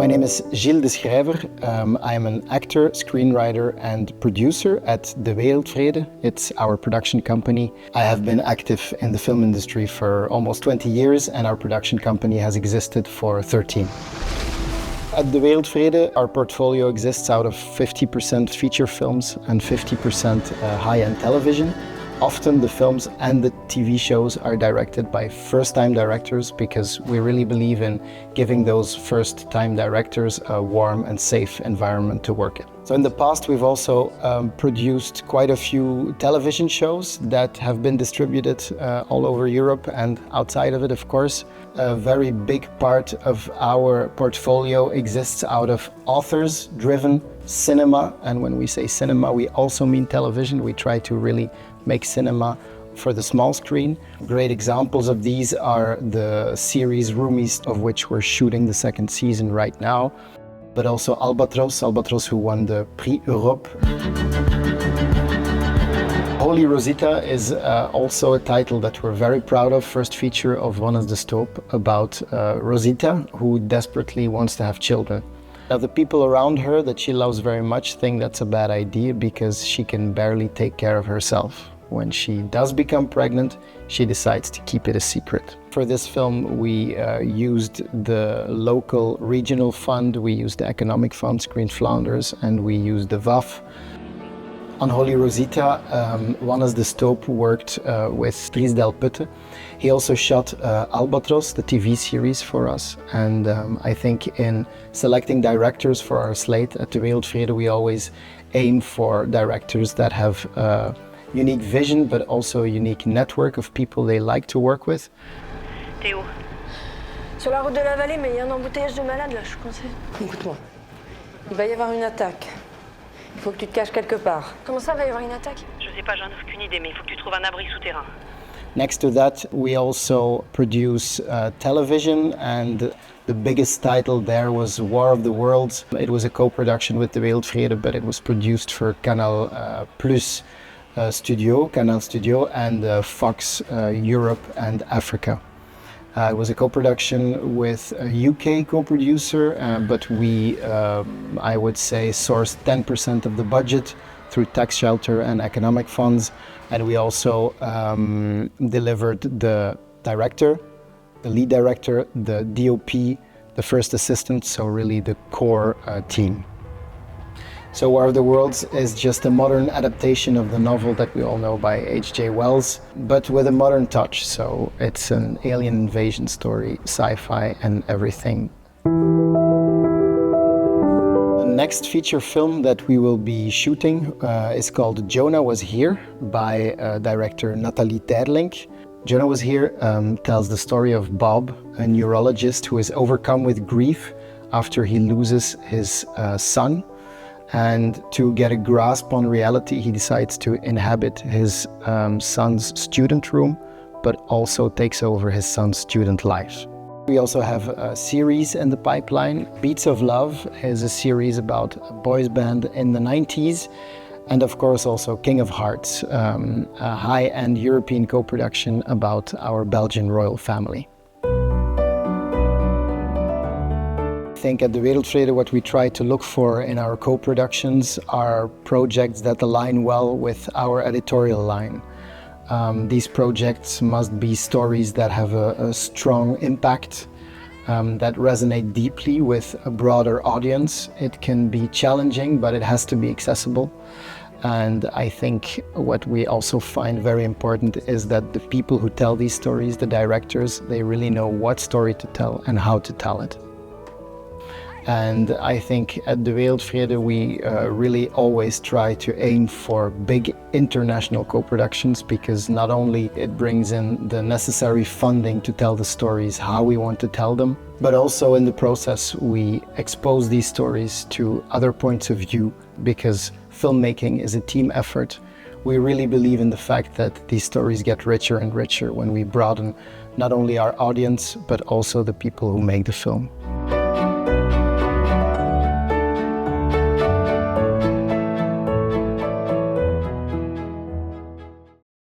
My name is Gilles de Schryver. I am an actor, screenwriter and producer at Wereldvrede. It's our production company. I have been active in the film industry for almost 20 years and our production company has existed for 13. At the Wereldvrede, our portfolio exists out of 50% feature films and 50% high-end television. Often the films and the TV shows are directed by first-time directors because we really believe in giving those first-time directors a warm and safe environment to work in. So in the past we've also produced quite a few television shows that have been distributed all over Europe and outside of it, of course. A very big part of our portfolio exists out of authors-driven cinema, and when we say cinema we also mean television. We try to really make cinema for the small screen. Great examples of these are the series Roomies, of which we're shooting the second season right now, but also Albatros who won the Prix Europe. Holy Rosita is also a title that we're very proud of, first feature of Wannes de Stoop, about Rosita, who desperately wants to have children. Now the people around her that she loves very much think that's a bad idea because she can barely take care of herself. When she does become pregnant, she decides to keep it a secret. For this film, we used the local regional fund, we used the economic fund, Screen Flanders, and we used the WAF. On Holy Rosita, Wannes de Stoop worked with Dries Del Putte. He also shot Albatros, the TV series, for us. And I think in selecting directors for our slate at the Wereldvrede, we always aim for directors that have unique vision, but also a unique network of people they like to work with. T'es où? Sur la route de la vallée, mais il y a un embouteillage de malades là, je conseille. Écoute-moi, il va y avoir une attaque. Il faut que tu te caches quelque part. Comment ça, va y avoir une attaque? Je sais pas, j'en ai aucune idée, mais il faut que tu trouves un abri souterrain. Next to that, we also produce television, and the biggest title there was War of the Worlds. It was a co-production with the Wereldvrede, but it was produced for Canal Plus Canal Studio, and Fox Europe and Africa. It was a co-production with a UK co-producer, but we, I would say, sourced 10% of the budget through tax shelter and economic funds, and we also delivered the director, the lead director, the DOP, the first assistant, so really the core team. So War of the Worlds is just a modern adaptation of the novel that we all know by H.G. Wells, but with a modern touch. So it's an alien invasion story, sci-fi and everything. The next feature film that we will be shooting is called Jonah Was Here by director Nathalie Terlink. Jonah Was Here tells the story of Bob, a neurologist who is overcome with grief after he loses his son. And to get a grasp on reality, he decides to inhabit his son's student room, but also takes over his son's student life. We also have a series in the pipeline. Beats of Love is a series about a boys band in the 90s. And of course also King of Hearts, a high-end European co-production about our Belgian royal family. I think at the Wereldvrede what we try to look for in our co-productions are projects that align well with our editorial line. These projects must be stories that have a strong impact, that resonate deeply with a broader audience. It can be challenging, but it has to be accessible. And I think what we also find very important is that the people who tell these stories, the directors, they really know what story to tell and how to tell it. And I think at the Wereldvrede we really always try to aim for big international co-productions, because not only it brings in the necessary funding to tell the stories how we want to tell them, but also in the process we expose these stories to other points of view, because filmmaking is a team effort. We really believe in the fact that these stories get richer and richer when we broaden not only our audience, but also the people who make the film.